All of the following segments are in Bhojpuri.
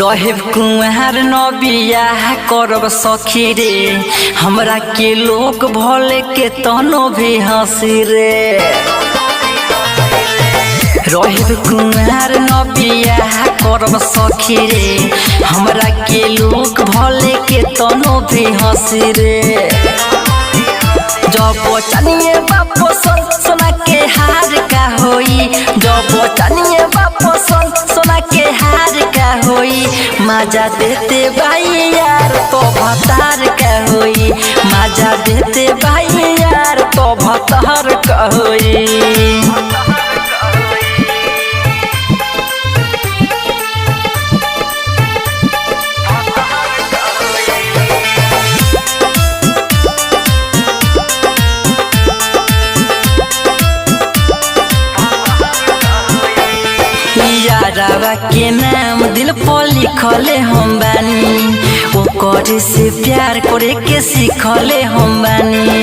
रहे कुंवर नबिया करब सखी रे, हमरा के लोग भले के तनो भी हंसी रे। रहे कुंवर नबिया करब सखी रे, हमरा के लोग भले के तनो भी हंसी रे। जब चनिए बापो सोना के हार का होई, जब चनिए बापो सोना के हार का होई। मजा देते भाई यार तो भतार का होई, मजा देते भाई यार तो भतार का होई। यारावा के नाम दिल पर लिखले हम बानी, ओकर से प्यार करे के सीखले हम बानी।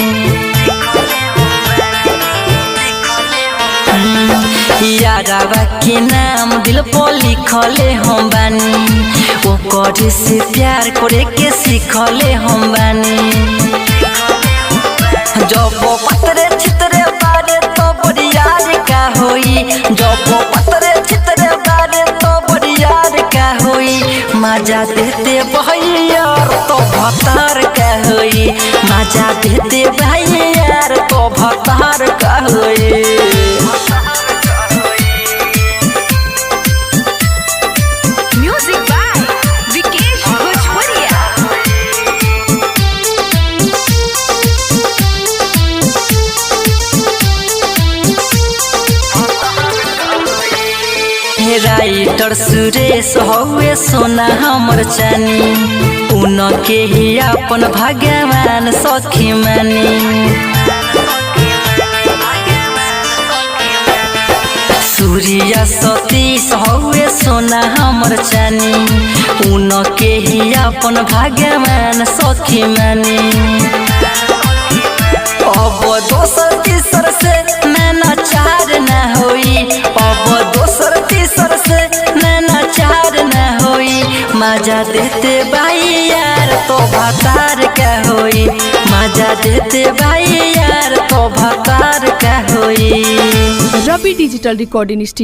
यारावा के नाम दिल पर लिखले हम बानी, ओकर से प्यार करे के सीखले हम बानी। जब पतरे छितरे बारे तो बरियार का होई, जब पतरे छितरे बारे तो बरियार का होई। मजा देते भाई यार तो भतार का होई, मजा देते भाई यार तो भतार का होई। राइटर सुरेश हौवे सोना हमर चानी, उनके ही अपन भगवान सखी मानी। सूर्या सतीश हौवे सोना हमर चानी, उनके ही अपन भगवान सखी मानी। अब दोसर तीसर से नैना चार न होई, अब दोसर तीसर से नैना चार न होई। मजा देते भाई यार तो भतार का होई, मजा देते भाई यार तो भतार का होई। रवि डिजिटल रिकॉर्डिंग स्टूडियो।